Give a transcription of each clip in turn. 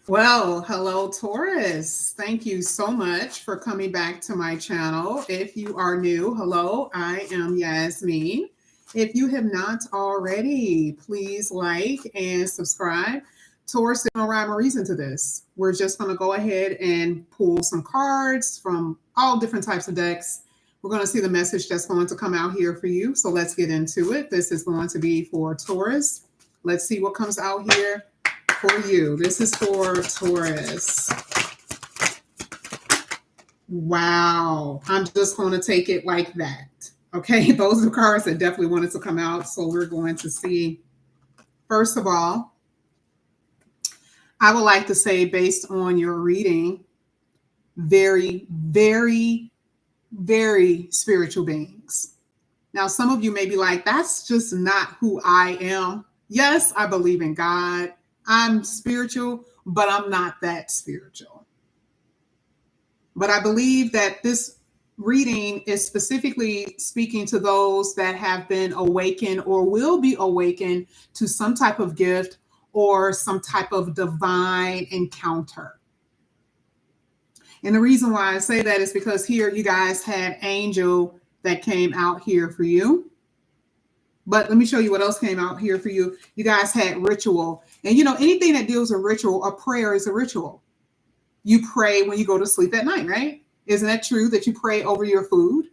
Well, hello, Taurus. Thank you so much for coming back to my channel. If you are new, hello, I am Yasmin. If you have not already, please like and subscribe. Taurus, there's no rhyme or reason to this. We're just going to go ahead and pull some cards from all different types of decks. We're going to see the message that's going to come out here for you. So let's get into it. This is going to be for Taurus. Let's see what comes out here for you. This is for Taurus. Wow. I'm just going to take it like that. Okay. Those are the cards that definitely wanted to come out. So we're going to see. First of all, I would like to say, based on your reading, very, very, very spiritual beings. Now, some of you may be like, that's just not who I am. Yes, I believe in God. I'm spiritual, but I'm not that spiritual. But I believe that this reading is specifically speaking to those that have been awakened or will be awakened to some type of gift or some type of divine encounter. And the reason why I say that is because here you guys had angel that came out here for you. But let me show you what else came out here for you. You guys had ritual. And anything that deals with ritual, a prayer is a ritual. You pray when you go to sleep at night, right? Isn't that true that you pray over your food?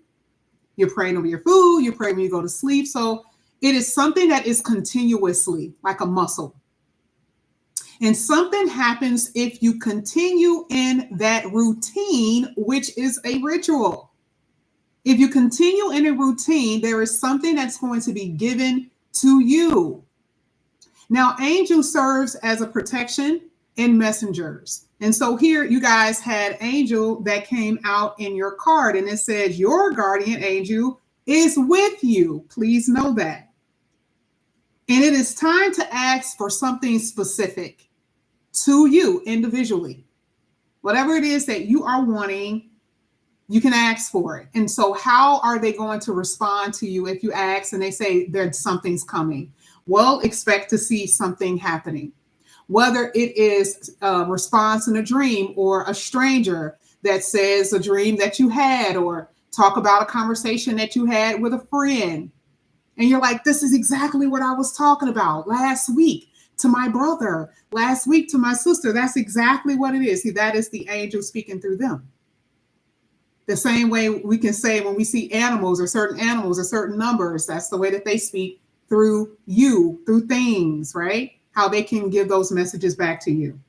You're praying over your food. You pray when you go to sleep. So it is something that is continuously like a muscle. And something happens if you continue in that routine, which is a ritual. If you continue in a routine, there is something that's going to be given to you. Now, angel serves as a protection and messengers. And so here you guys had angel that came out in your card, and it says your guardian angel is with you. Please know that. And it is time to ask for something specific to you individually. Whatever it is that you are wanting, you can ask for it. And so how are they going to respond to you if you ask and they say there's something's coming? Well, expect to see something happening. Whether it is a response in a dream or a stranger that says a dream that you had, or talk about a conversation that you had with a friend. And you're like, this is exactly what I was talking about last week to my brother, last week to my sister. That's exactly what it is. See, that is the angel speaking through them. The same way we can say when we see animals or certain numbers, that's the way that they speak through you, through things, right? How they can give those messages back to you.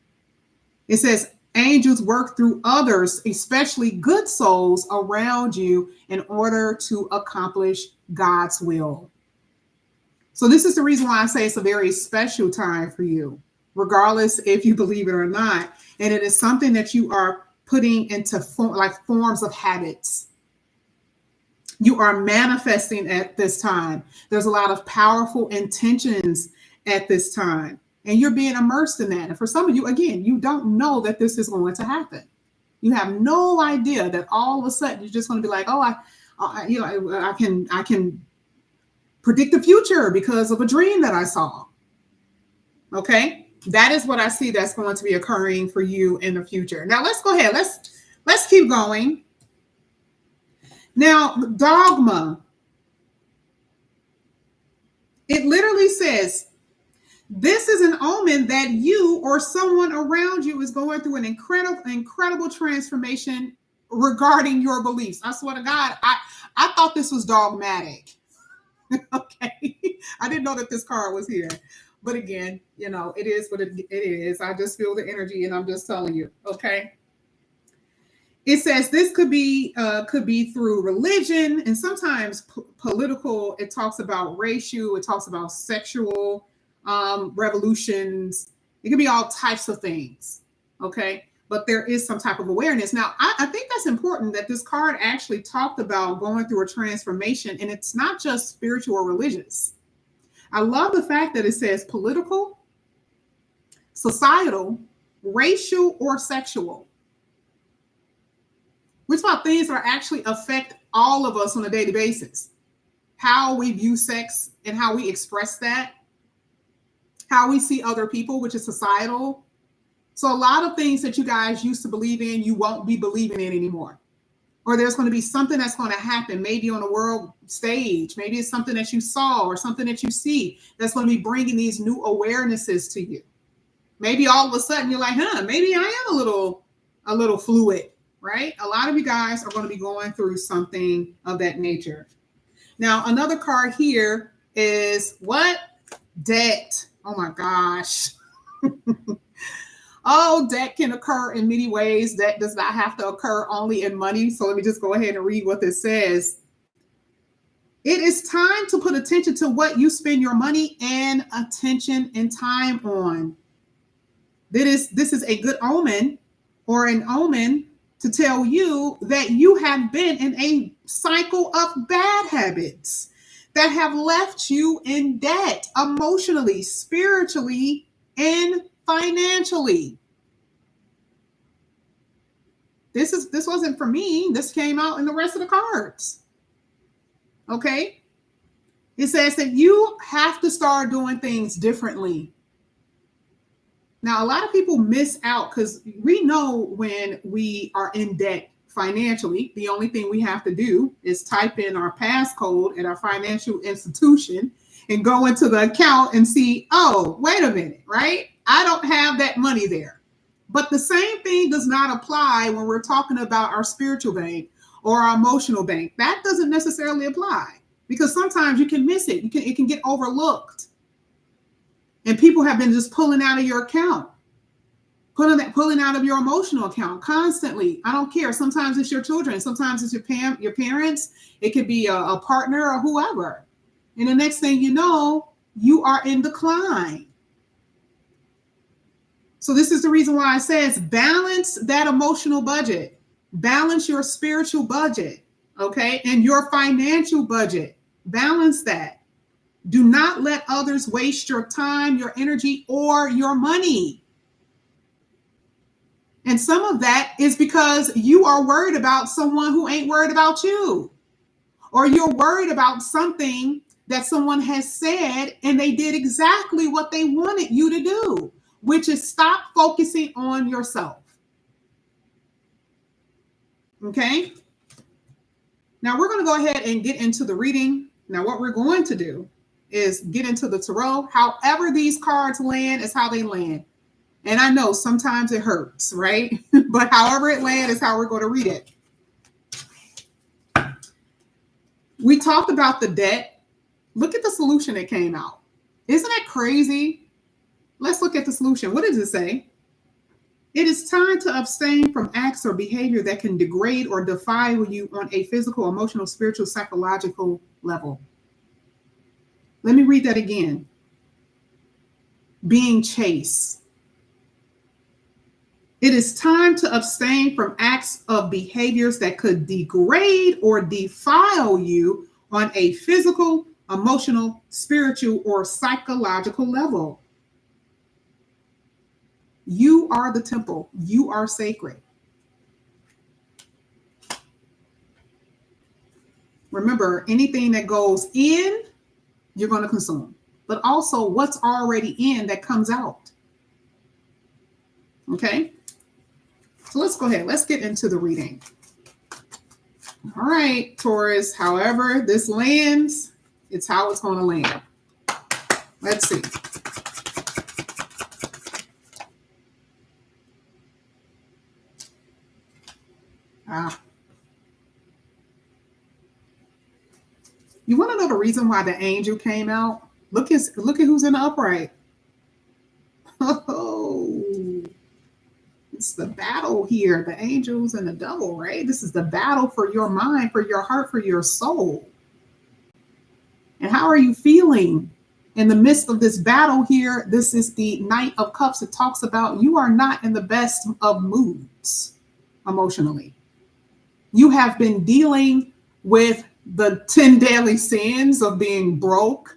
It says angels work through others, especially good souls around you, in order to accomplish God's will. So this is the reason why I say it's a very special time for you, regardless if you believe it or not. And it is something that you are putting into forms of habits. You are manifesting at this time. There's a lot of powerful intentions at this time, and you're being immersed in that. And for some of you, again, you don't know that this is going to happen. You have no idea that all of a sudden you're just going to be like, oh, I can predict the future because of a dream that I saw. Okay, that is what I see that's going to be occurring for you in the future. Now let's go ahead. Let's keep going. Now, dogma. It literally says, this is an omen that you or someone around you is going through an incredible transformation regarding your beliefs. I swear to God, I thought this was dogmatic. Okay. I didn't know that this card was here. But again, it is what it is. I just feel the energy and I'm just telling you. Okay. It says this could be through religion and sometimes political. It talks about racial. It talks about sexual revolutions. It can be all types of things. Okay. But there is some type of awareness. Now, I think that's important that this card actually talked about going through a transformation, and it's not just spiritual or religious. I love the fact that it says political, societal, racial, or sexual. We're talking about things that actually affect all of us on a daily basis. How we view sex and how we express that. How we see other people, which is societal. So a lot of things that you guys used to believe in, you won't be believing in anymore. Or there's going to be something that's going to happen, maybe on a world stage. Maybe it's something that you saw or something that you see that's going to be bringing these new awarenesses to you. Maybe all of a sudden you're like, maybe I am a little fluid, right? A lot of you guys are going to be going through something of that nature. Now, another card here is what? Debt. Oh my gosh. Oh, debt can occur in many ways. Debt does not have to occur only in money. So let me just go ahead and read what this says. It is time to put attention to what you spend your money and attention and time on. This is a good omen or an omen to tell you that you have been in a cycle of bad habits that have left you in debt emotionally, spiritually, and financially. This wasn't for me. This came out in the rest of the cards. Okay? It says that you have to start doing things differently. Now, a lot of people miss out because we know when we are in debt financially, the only thing we have to do is type in our passcode at our financial institution and go into the account and see, oh, wait a minute, right? I don't have that money there. But the same thing does not apply when we're talking about our spiritual bank or our emotional bank. That doesn't necessarily apply because sometimes you can miss it. It can get overlooked. And people have been just pulling out of your account, pulling out of your emotional account constantly. I don't care. Sometimes it's your children. Sometimes it's your parents. It could be a partner or whoever. And the next thing you know, you are in decline. So this is the reason why it says balance that emotional budget, balance your spiritual budget, okay, and your financial budget. Balance that. Do not let others waste your time, your energy, or your money. And some of that is because you are worried about someone who ain't worried about you. Or you're worried about something that someone has said and they did exactly what they wanted you to do, which is stop focusing on yourself. Okay? Now we're going to go ahead and get into the reading. Now what we're going to do is get into the tarot. However these cards land is how they land. And I know sometimes it hurts, right? But however it lands is how we're going to read it. We talked about the debt. Look at the solution that came out. Isn't that crazy? Let's look at the solution. What does it say? It is time to abstain from acts or behavior that can degrade or defile you on a physical, emotional, spiritual, psychological level. Let me read that again. Being chaste. It is time to abstain from acts of behaviors that could degrade or defile you on a physical, emotional, spiritual, or psychological level. You are the temple. You are sacred. Remember, anything that goes in, you're going to consume. But also what's already in that comes out. Okay? So let's go ahead. Let's get into the reading. All right, Taurus. However this lands, it's how it's going to land. Let's see. You want to know the reason why the angel came out? Look at who's in the upright. Oh, it's the battle here, the angels and the devil, right? This is the battle for your mind, for your heart, for your soul. And how are you feeling in the midst of this battle here? This is the Knight of Cups. It talks about you are not in the best of moods emotionally. You have been dealing with the 10 daily sins of being broke,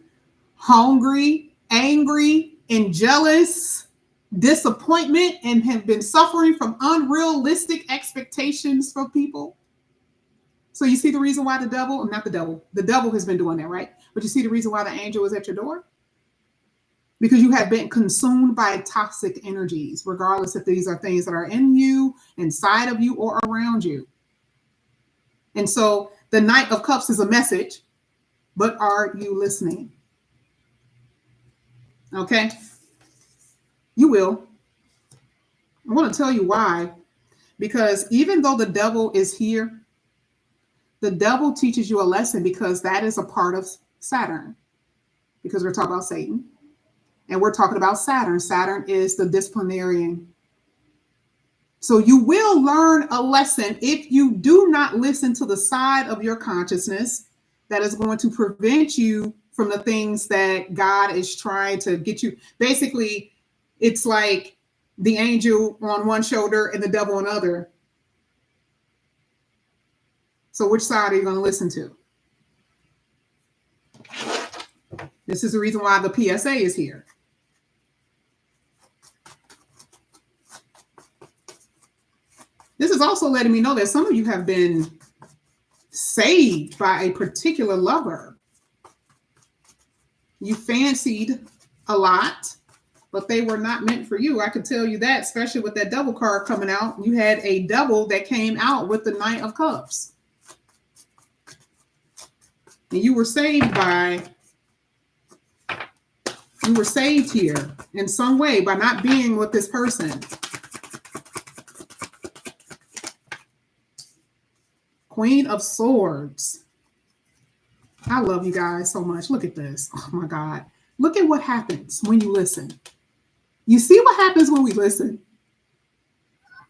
hungry, angry, and jealous, disappointment, and have been suffering from unrealistic expectations from people. So you see the reason why the devil has been doing that, right? But you see the reason why the angel is at your door? because you have been consumed by toxic energies, regardless if these are things that are in you, inside of you, or around you. And so the Knight of Cups is a message, but are you listening? Okay? You will. I want to tell you why. Because even though the devil is here, the devil teaches you a lesson because that is a part of Saturn. Because we're talking about Satan. And we're talking about Saturn. Saturn is the disciplinarian. So you will learn a lesson if you do not listen to the side of your consciousness that is going to prevent you from the things that God is trying to get you. Basically, it's like the angel on one shoulder and the devil on the other. So which side are you going to listen to? This is the reason why the PSA is here. This is also letting me know that some of you have been saved by a particular lover. You fancied a lot, but they were not meant for you. I could tell you that, especially with that double card coming out. You had a double that came out with the Knight of Cups. And you were saved here in some way by not being with this person. Queen of Swords. I love you guys so much. Look at this. Oh my God. Look at what happens when you listen. You see what happens when we listen?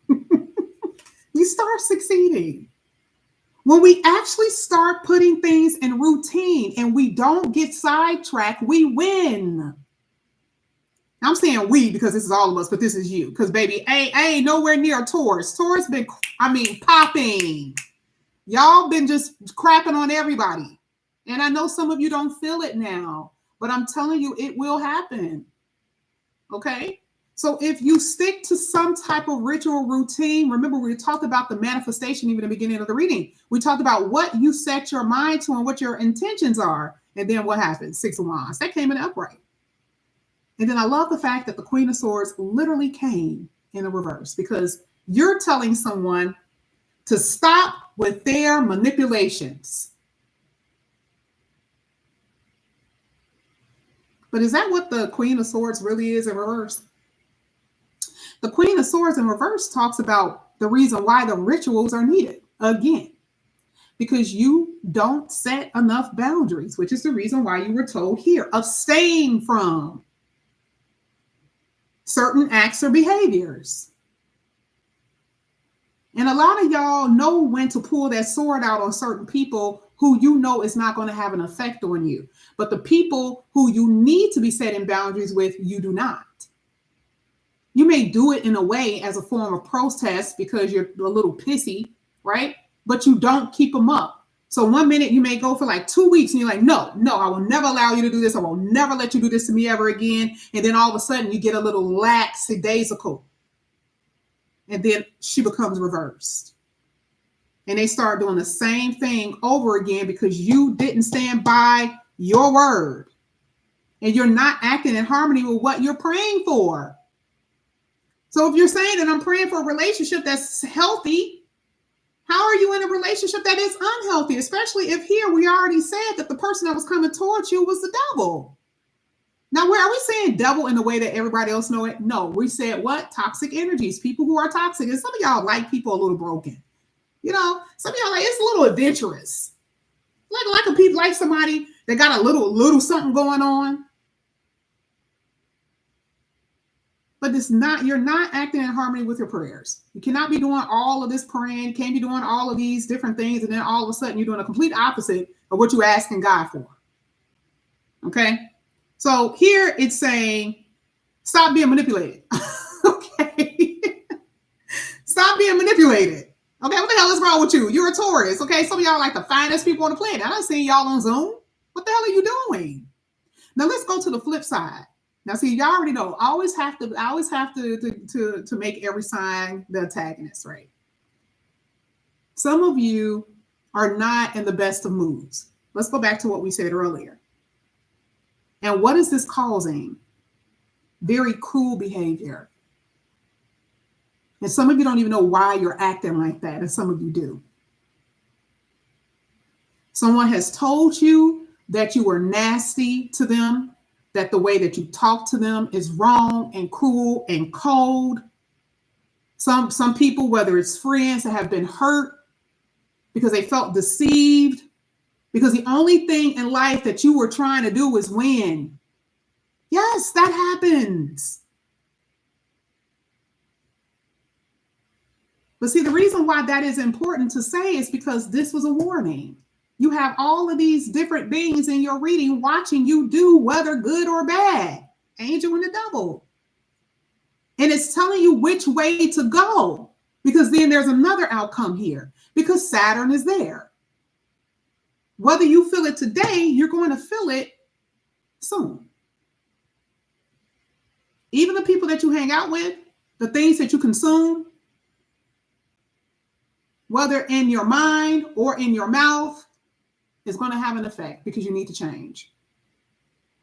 You start succeeding. When we actually start putting things in routine and we don't get sidetracked, we win. I'm saying we because this is all of us, but this is you. Because baby, I ain't nowhere near a Taurus. Taurus been, popping. Y'all been just crapping on everybody. And I know some of you don't feel it now, but I'm telling you, it will happen. Okay? So if you stick to some type of ritual routine, remember we talked about the manifestation even in the beginning of the reading. We talked about what you set your mind to and what your intentions are. And then what happens? 6 of Wands. That came in upright. And then I love the fact that the Queen of Swords literally came in a reverse because you're telling someone to stop with their manipulations. But is that what the Queen of Swords really is in reverse? The Queen of Swords in reverse talks about the reason why the rituals are needed. Again, because you don't set enough boundaries, which is the reason why you were told here, abstain from certain acts or behaviors. And a lot of y'all know when to pull that sword out on certain people who you know is not going to have an effect on you. But the people who you need to be setting boundaries with, you do not. You may do it in a way as a form of protest because you're a little pissy, right? But you don't keep them up. So 1 minute you may go for like 2 weeks and you're like, no, I will never allow you to do this. I will never let you do this to me ever again. And then all of a sudden you get a little lackadaisical. And then she becomes reversed. And they start doing the same thing over again because you didn't stand by your word. And you're not acting in harmony with what you're praying for. So if you're saying that I'm praying for a relationship that's healthy, how are you in a relationship that is unhealthy? Especially if here we already said that the person that was coming towards you was the devil. Now, where are we saying devil in the way that everybody else know it? No, we said what? Toxic energies, people who are toxic. And some of y'all like people a little broken. You know, some of y'all like, it's a little adventurous. Like a people, like somebody that got a little something going on. But it's not, you're not acting in harmony with your prayers. You cannot be doing all of this praying, can't be doing all of these different things, and then all of a sudden you're doing a complete opposite of what you're asking God for. Okay? So here it's saying, stop being manipulated. Okay? Stop being manipulated. Okay, what the hell is wrong with you? You're a Taurus. Okay, some of y'all are like the finest people on the planet. I don't see y'all on Zoom. What the hell are you doing? Now let's go to the flip side. Now, see, y'all already know. I always have to make every sign the antagonist, right? Some of you are not in the best of moods. Let's go back to what we said earlier. And what is this causing? very cruel behavior. And some of you don't even know why you're acting like that, and some of you do. Someone has told you that you were nasty to them, that the way that you talk to them is wrong and cruel and cold. Some people, whether it's friends that have been hurt because they felt deceived, because the only thing in life that you were trying to do was win. Yes, that happens. But see, the reason why that is important to say is because this was a warning. You have all of these different beings in your reading watching you do whether good or bad. Angel and the devil. And it's telling you which way to go, because then there's another outcome here, because Saturn is there. Whether you feel it today, you're going to feel it soon. Even the people that you hang out with, the things that you consume, whether in your mind or in your mouth, is going to have an effect, because you need to change.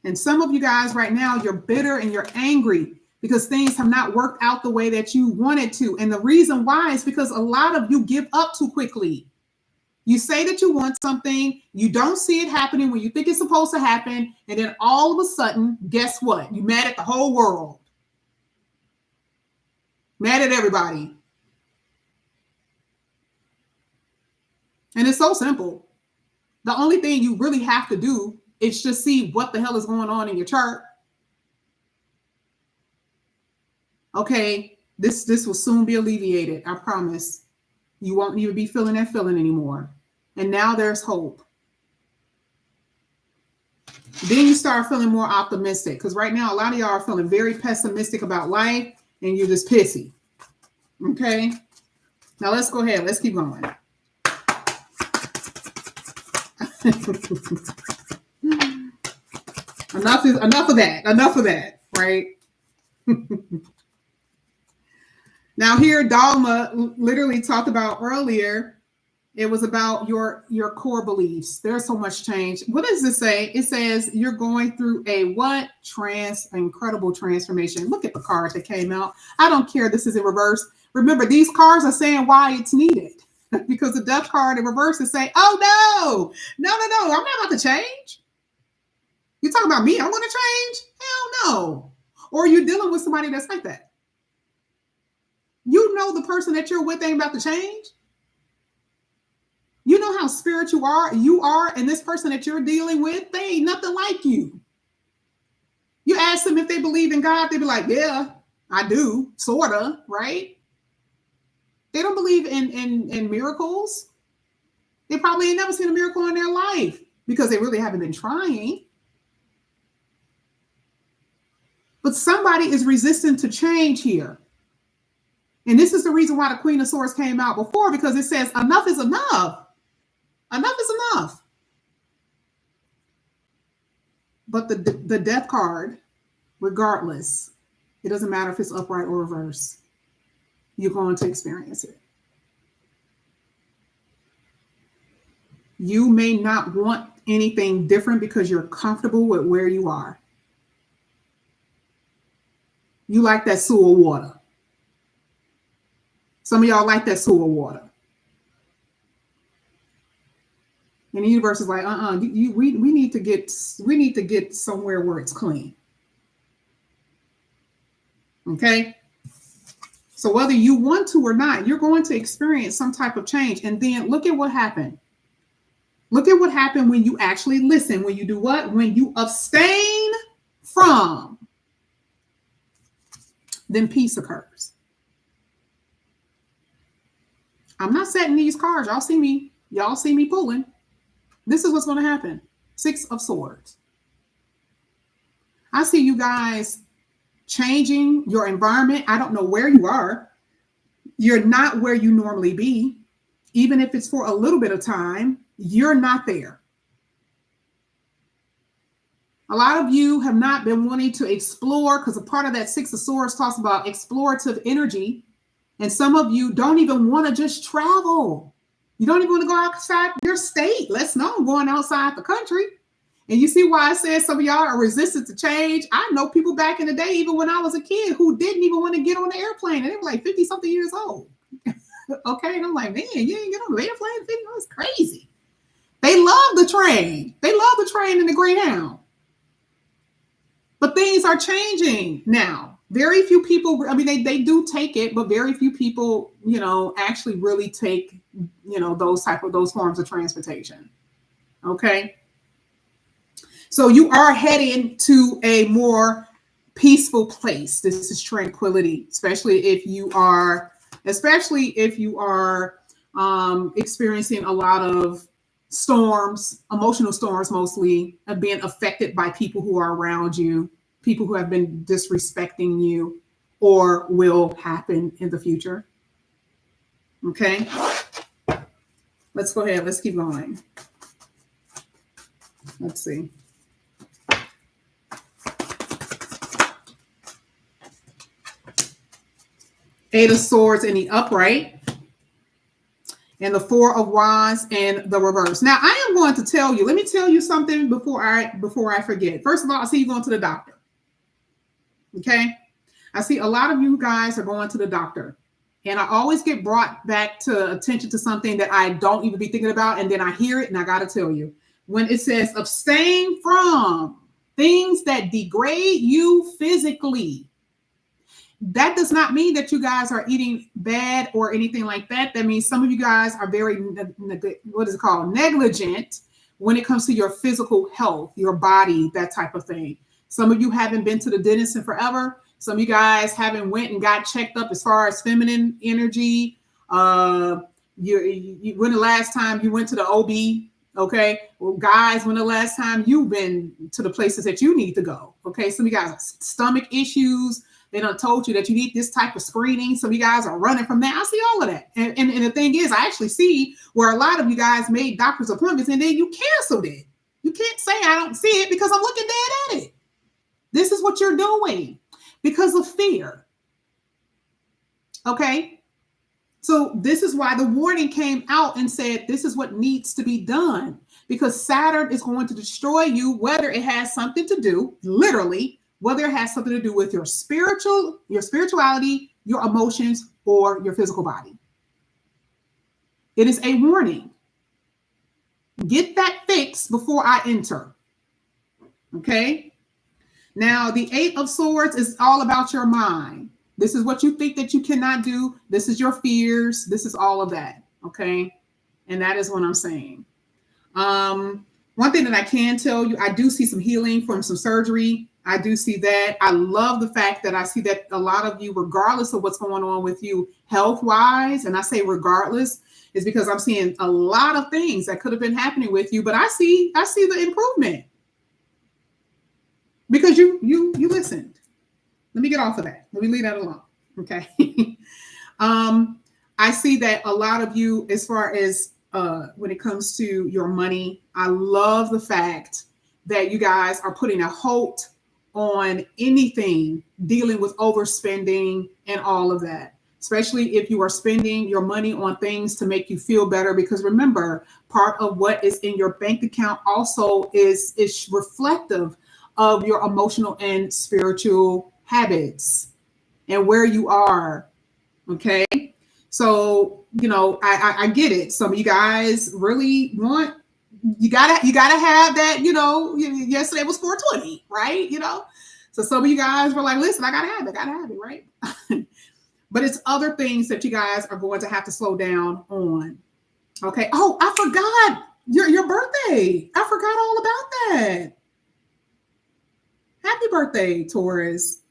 And some of you guys right now, you're bitter and you're angry because things have not worked out the way that you wanted to. And the reason why is because a lot of you give up too quickly. You say that you want something, you don't see it happening when you think it's supposed to happen, and then all of a sudden, guess what? You're mad at the whole world. Mad at everybody. And it's so simple. The only thing you really have to do is just see what the hell is going on in your chart. Okay, this will soon be alleviated. I promise. You won't even be feeling that feeling anymore. And now there's hope. Then you start feeling more optimistic, because right now a lot of y'all are feeling very pessimistic about life and you're just pissy. Okay, now let's go ahead. Let's keep going. Enough of that, right? Now here, Dogma literally talked about earlier, it was about your core beliefs. There's so much change. What does this say? It says you're going through a what? Incredible transformation. Look at the card that came out. I don't care. This is in reverse. Remember, these cards are saying why it's needed. Because the death card in reverse is saying, oh, no, I'm not about to change. You talking about me? I'm going to change? Hell no. Or are you dealing with somebody that's like that? You know the person that you're with ain't about to change. You know how spiritual you are, and this person that you're dealing with, they ain't nothing like you. You ask them if they believe in God, they be like, yeah, I do, sort of, right? They don't believe in miracles. They probably ain't never seen a miracle in their life because they really haven't been trying. But somebody is resistant to change here. And this is the reason why the Queen of Swords came out before, because it says enough is enough. Enough is enough. But the death card, regardless, it doesn't matter if it's upright or reverse, you're going to experience it. You may not want anything different because you're comfortable with where you are. You like that sewer water. Some of y'all like that sewer water. And the universe is like, we need to get somewhere where it's clean. Okay? So whether you want to or not, you're going to experience some type of change. And then look at what happened. Look at what happened when you actually listen. When you do what? When you abstain from, then peace occurs. I'm not setting these cards. Y'all see me pulling. This is what's going to happen. 6 of Swords. I see you guys changing your environment. I don't know where you are. You're not where you normally be. Even if it's for a little bit of time, you're not there. A lot of you have not been wanting to explore, because a part of that 6 of Swords talks about explorative energy. And some of you don't even want to just travel. You don't even want to go outside your state. Let's know, going outside the country. And you see why I said some of y'all are resistant to change? I know people back in the day, even when I was a kid, who didn't even want to get on the airplane. And they were like 50 something years old. Okay. And I'm like, man, you ain't get on the airplane at 50? That's crazy. They love the train. They love the train and the Greyhound. But things are changing now. Very few people, I mean, they do take it, but very few people, actually really take, those forms of transportation. Okay. So you are heading to a more peaceful place. This is tranquility, especially if you are experiencing a lot of storms, emotional storms, mostly of being affected by people who are around you, people who have been disrespecting you or will happen in the future. Okay. Let's go ahead. Let's keep going. Let's see. Eight of Swords in the upright, and the Four of Wands in the reverse. Now, I am going to tell you, let me tell you something before I forget. First of all, I see you going to the doctor. Okay. I see a lot of you guys are going to the doctor, and I always get brought back to attention to something that I don't even be thinking about. And then I hear it and I got to tell you, when it says abstain from things that degrade you physically, that does not mean that you guys are eating bad or anything like that. That means some of you guys are very, negligent when it comes to your physical health, your body, that type of thing. Some of you haven't been to the dentist in forever. Some of you guys haven't went and got checked up as far as feminine energy. When the last time you went to the OB? Okay. Well, guys, when the last time you've been to the places that you need to go? Okay. Some of you guys have stomach issues. They done told you that you need this type of screening. Some of you guys are running from that. I see all of that. And the thing is, I actually see where a lot of you guys made doctor's appointments and then you canceled it. You can't say I don't see it because I'm looking dead at it. This is what you're doing because of fear. Okay. So this is why the warning came out and said, this is what needs to be done, because Saturn is going to destroy you, whether it has something to do, literally, whether it has something to do with your spirituality, your emotions, or your physical body. It is a warning. Get that fixed before I enter. Okay. Now, the Eight of Swords is all about your mind. This is what you think that you cannot do. This is your fears. This is all of that. Okay. And that is what I'm saying. One thing that I can tell you, I do see some healing from some surgery. I do see that. I love the fact that I see that a lot of you, regardless of what's going on with you health-wise, and I say regardless, is because I'm seeing a lot of things that could have been happening with you, but I see the improvement because you listened. Let me get off of that. Let me leave that alone. Okay. I see that a lot of you, as far as when it comes to your money, I love the fact that you guys are putting a halt on anything dealing with overspending and all of that, especially if you are spending your money on things to make you feel better. Because remember, part of what is in your bank account also is reflective of your emotional and spiritual habits and where you are. Okay. So, I get it. Some of you guys really want, you gotta have that, yesterday was 420, right? So some of you guys were like, listen, I gotta have it, right? But it's other things that you guys are going to have to slow down on. Okay. Oh, I forgot your birthday. I forgot all about that. Happy birthday, Taurus.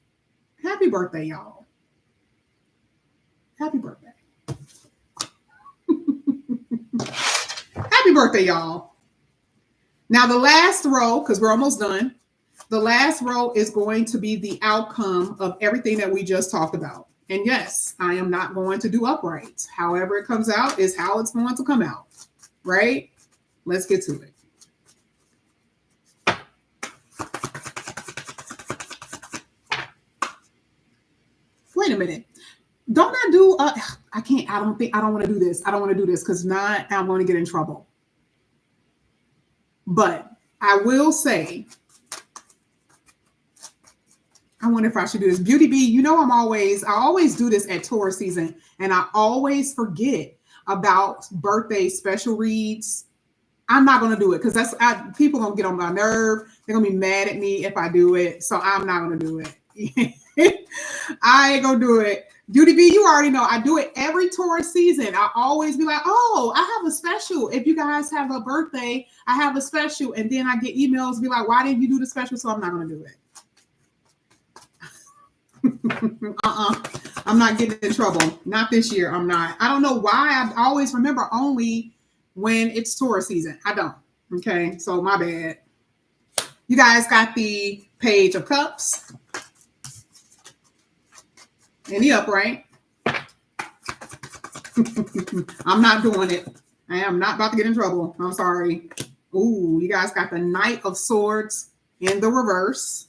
Happy birthday, y'all. Happy birthday. Happy birthday, y'all. Now, the last row, because we're almost done, the last row is going to be the outcome of everything that we just talked about. And yes, I am not going to do uprights. However it comes out is how it's going to come out, right? Let's get to it. Wait a minute. Don't I do, I don't want to do this. I don't want to do this because now I'm going to get in trouble. But I will say, I wonder if I should do this. Beauty Bee, you know, I always do this at Taurus season, and I always forget about birthday special reads. I'm not going to do it because people going to get on my nerve. They're going to be mad at me if I do it. So I'm not going to do it. I ain't going to do it. Beauty Bee, you already know I do it every Taurus season. I always be like, oh, I have a special. If you guys have a birthday, I have a special. And then I get emails be like, why didn't you do the special? So I'm not going to do it. I'm not getting in trouble. Not this year. I'm not. I don't know why. I always remember only when it's Taurus season. I don't. Okay. So my bad. You guys got the Page of Cups in the upright. I'm not doing it. I am not about to get in trouble. I'm sorry. Ooh, you guys got the Knight of Swords in the reverse.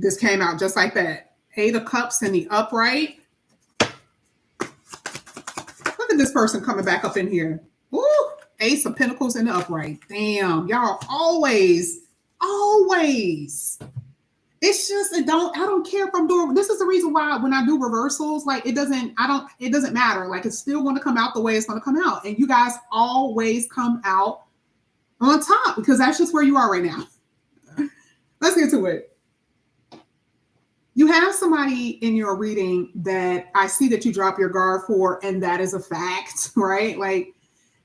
This came out just like that. Eight of Cups in the upright. Look at this person coming back up in here. Ooh, Ace of Pentacles in the upright. Damn, y'all always. It's just, I don't care if I'm doing, this is the reason why when I do reversals, like it doesn't matter. Like it's still going to come out the way it's going to come out. And you guys always come out on top because that's just where you are right now. Let's get to it. You have somebody in your reading that I see that you drop your guard for, and that is a fact, right? Like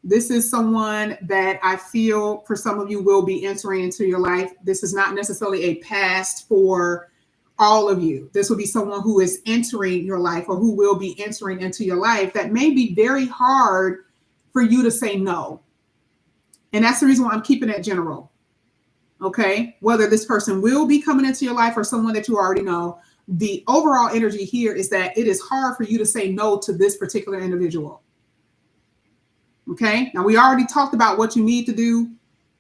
this is someone that I feel for some of you will be entering into your life. This is not necessarily a past for all of you. This will be someone who is entering your life or who will be entering into your life that may be very hard for you to say no. And that's the reason why I'm keeping it general. Okay, whether this person will be coming into your life or someone that you already know, the overall energy here is that it is hard for you to say no to this particular individual. Okay, now we already talked about what you need to do,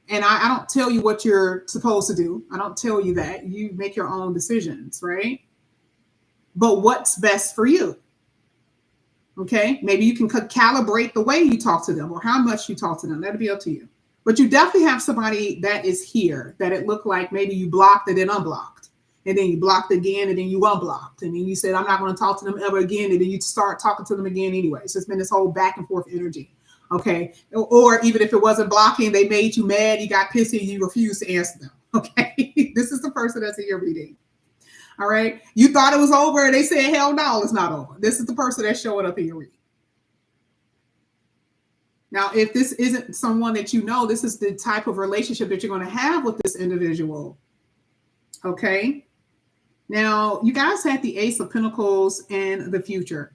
and I don't tell you what you're supposed to do. I don't tell you that. You make your own decisions, right? But what's best for you? Okay, maybe you can calibrate the way you talk to them or how much you talk to them. That'll be up to you. But you definitely have somebody that is here that it looked like maybe you blocked and then unblocked. And then you blocked again and then you unblocked. And then you said, I'm not going to talk to them ever again. And then you start talking to them again anyway. So it's been this whole back and forth energy. Okay. Or even if it wasn't blocking, they made you mad, you got pissy, and you refused to answer them. Okay. This is the person that's in your reading. All right. You thought it was over and they said, hell no, it's not over. This is the person that's showing up in your reading. Now, if this isn't someone that you know, this is the type of relationship that you're going to have with this individual. Okay. Now, you guys had the Ace of Pentacles in the future,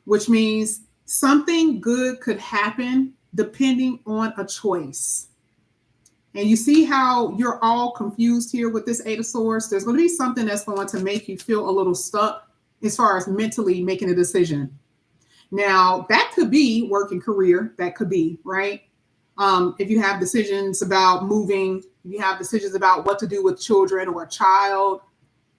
which means something good could happen depending on a choice. And you see how you're all confused here with this Eight of Swords? There's going to be something that's going to make you feel a little stuck as far as mentally making a decision. Now, that could be work and career. That could be, right? If you have decisions about moving, if you have decisions about what to do with children or a child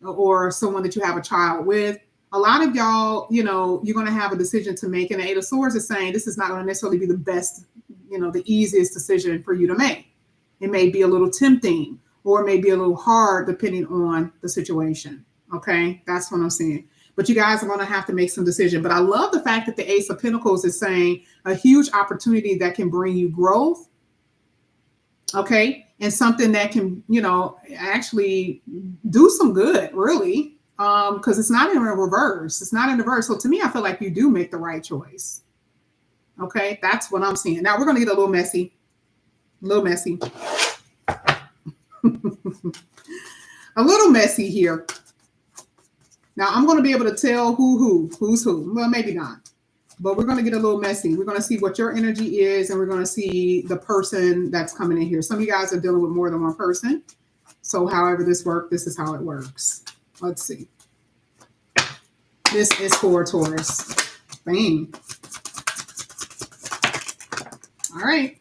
or someone that you have a child with, a lot of y'all, you know, you're going to have a decision to make. And the Eight of Swords is saying this is not going to necessarily be the best, you know, the easiest decision for you to make. It may be a little tempting or it may be a little hard depending on the situation. Okay, that's what I'm saying. But you guys are going to have to make some decision. But I love the fact that the Ace of Pentacles is saying a huge opportunity that can bring you growth. Okay. And something that can, you know, actually do some good, really. Because it's not in a reverse. It's not in reverse. So to me, I feel like you do make the right choice. Okay. That's what I'm seeing. Now we're going to get a little messy. A little messy. A little messy here. Now, I'm going to be able to tell who's who. Well, maybe not. But we're going to get a little messy. We're going to see what your energy is, and we're going to see the person that's coming in here. Some of you guys are dealing with more than one person. So however this works, this is how it works. Let's see. This is for Taurus. Bang. All right.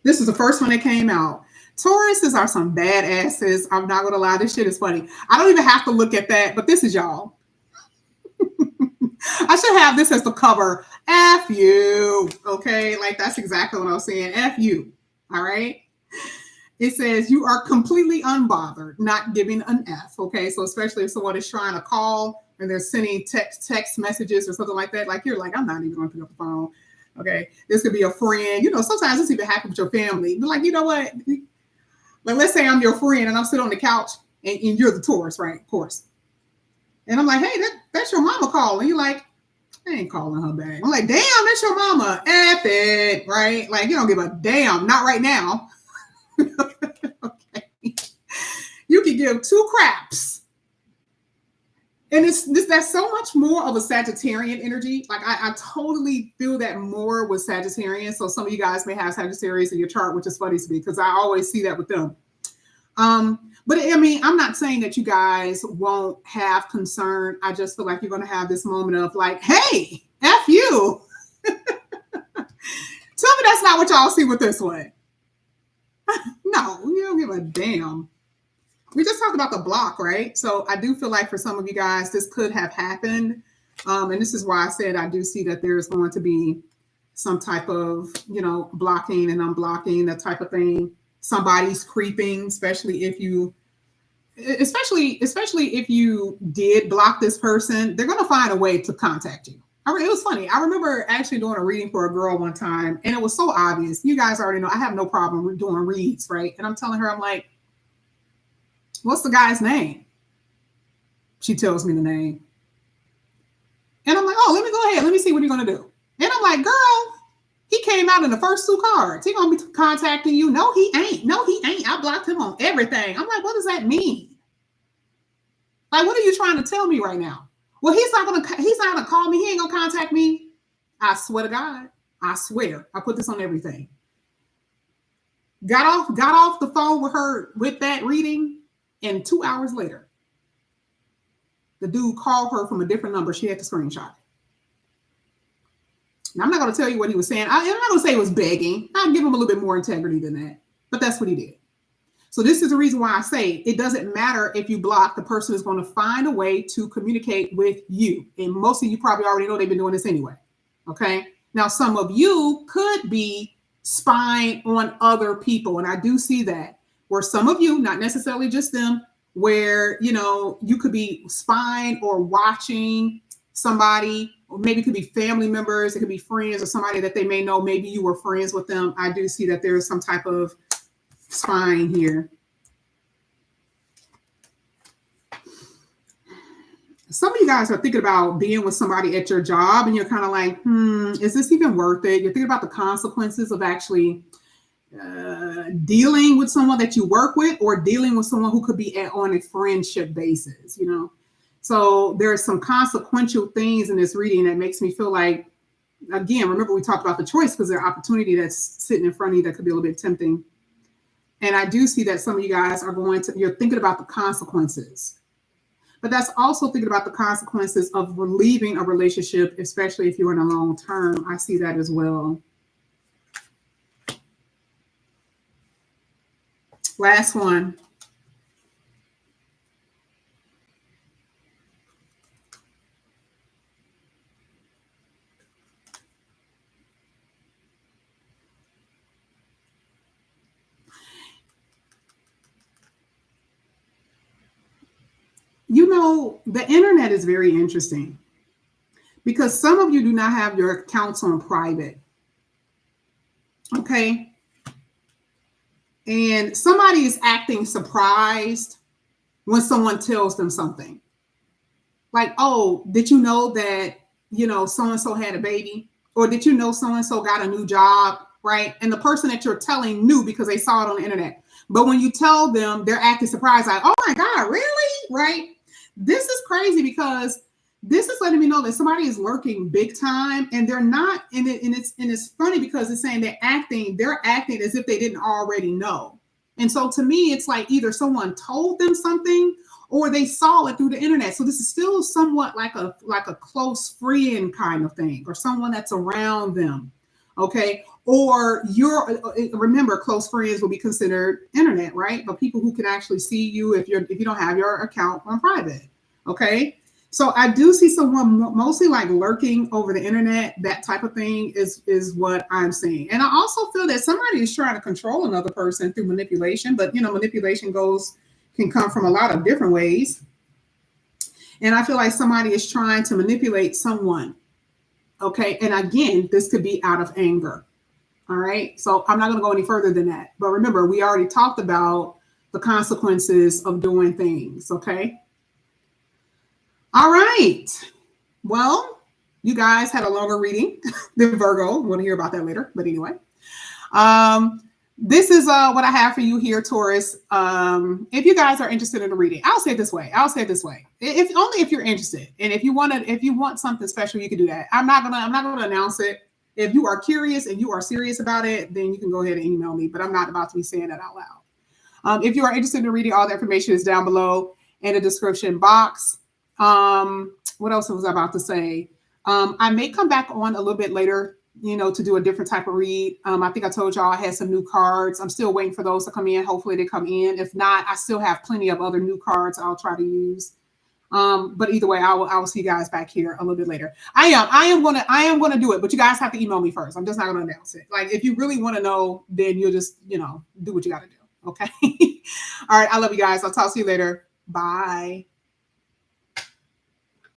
This is the first one that came out. Tauruses are some badasses. I'm not going to lie. This shit is funny. I don't even have to look at that, but this is y'all. I should have this as the cover. F you. Okay. Like that's exactly what I was saying. F you. All right. It says you are completely unbothered, not giving an F. Okay. So especially if someone is trying to call and they're sending text messages or something like that, like you're like, I'm not even going to pick up the phone. Okay. This could be a friend. You know, sometimes this even happens with your family. But like, you know what? Like, let's say I'm your friend and I'm sitting on the couch and you're the Taurus, right? Of course. And I'm like, hey, that's your mama calling. You're like, I ain't calling her back. I'm like, damn, that's your mama. F it, right? Like, you don't give a damn. Not right now. Okay. You can give two craps. And that's so much more of a Sagittarian energy. Like I totally feel that more with Sagittarians. So some of you guys may have Sagittarius in your chart, which is funny to me because I always see that with them. But I mean, I'm not saying that you guys won't have concern. I just feel like you're going to have this moment of like, hey, F you. Tell me that's not what y'all see with this one. No, you don't give a damn. We just talked about the block, right? So I do feel like for some of you guys, this could have happened. And this is why I said I do see that there's going to be some type of, you know, blocking and unblocking, that type of thing. Somebody's creeping, especially if you did block this person, they're going to find a way to contact you. I mean, it was funny. I remember actually doing a reading for a girl one time, and it was so obvious. You guys already know I have no problem doing reads, right? And I'm telling her, I'm like, what's the guy's name? She tells me the name. And I'm like, oh, let me go ahead. Let me see what you're going to do. And I'm like, girl, he came out in the first two cards. He going to be contacting you. No, he ain't. No, he ain't. I blocked him on everything. I'm like, what does that mean? Like, what are you trying to tell me right now? Well, he's not going to call me. He ain't going to contact me. I swear to God. I swear. I put this on everything. Got off the phone with her with that reading. And 2 hours later, the dude called her from a different number. She had to screenshot it. Now, I'm not going to tell you what he was saying. I'm not going to say he was begging. I'll give him a little bit more integrity than that. But that's what he did. So this is the reason why I say it doesn't matter if you block. The person is going to find a way to communicate with you. And most of you probably already know they've been doing this anyway. Okay. Now, some of you could be spying on other people. And I do see that. Where some of you, not necessarily just them, where, you know, you could be spying or watching somebody, or maybe it could be family members, it could be friends or somebody that they may know. Maybe you were friends with them. I do see that there's some type of spying here. Some of you guys are thinking about being with somebody at your job and you're kind of like, is this even worth it? You're thinking about the consequences of actually dealing with someone that you work with or dealing with someone who could be on a friendship basis, you know? So there are some consequential things in this reading that makes me feel like, again, remember we talked about the choice because there's opportunity that's sitting in front of you that could be a little bit tempting. And I do see that some of you guys are you're thinking about the consequences. But that's also thinking about the consequences of leaving a relationship, especially if you're in a long term. I see that as well. Last one. You know, the internet is very interesting because some of you do not have your accounts on private. Okay. And somebody is acting surprised when someone tells them something. Like, oh, did you know that, you know, so-and-so had a baby? Or did you know so-and-so got a new job, right? And the person that you're telling knew because they saw it on the internet. But when you tell them, they're acting surprised, like, oh my God, really? Right? This is crazy because this is letting me know that somebody is lurking big time and they're not in it. And it's funny because it's saying they're acting as if they didn't already know. And so to me, it's like either someone told them something or they saw it through the internet. So this is still somewhat like a close friend kind of thing or someone that's around them. Okay. Or remember, close friends will be considered internet, right? But people who can actually see you if you don't have your account on private. Okay. So I do see someone mostly like lurking over the internet. That type of thing is what I'm seeing. And I also feel that somebody is trying to control another person through manipulation. But manipulation can come from a lot of different ways. And I feel like somebody is trying to manipulate someone. Okay. And again, this could be out of anger. All right. So I'm not going to go any further than that. But remember, we already talked about the consequences of doing things. Okay. All right. Well, you guys had a longer reading than Virgo. We'll hear about that later. But anyway, this is what I have for you here, Taurus. If you guys are interested in the reading, I'll say it this way. If only if you're interested, and if you want something special, you can do that. I'm not gonna announce it. If you are curious and you are serious about it, then you can go ahead and email me. But I'm not about to be saying that out loud. If you are interested in the reading, all the information is down below in the description box. What else was I about to say? I may come back on a little bit later, to do a different type of read. I think I told y'all I had some new cards. I'm still waiting for those to come in. Hopefully they come in. If not, I still have plenty of other new cards I'll try to use. But either way, I will see you guys back here a little bit later. I am gonna do it, but you guys have to email me first. I'm just not gonna announce it. Like, if you really want to know, then you'll just do what you got to do. Okay. All right. I love you guys. I'll talk to you later. Bye.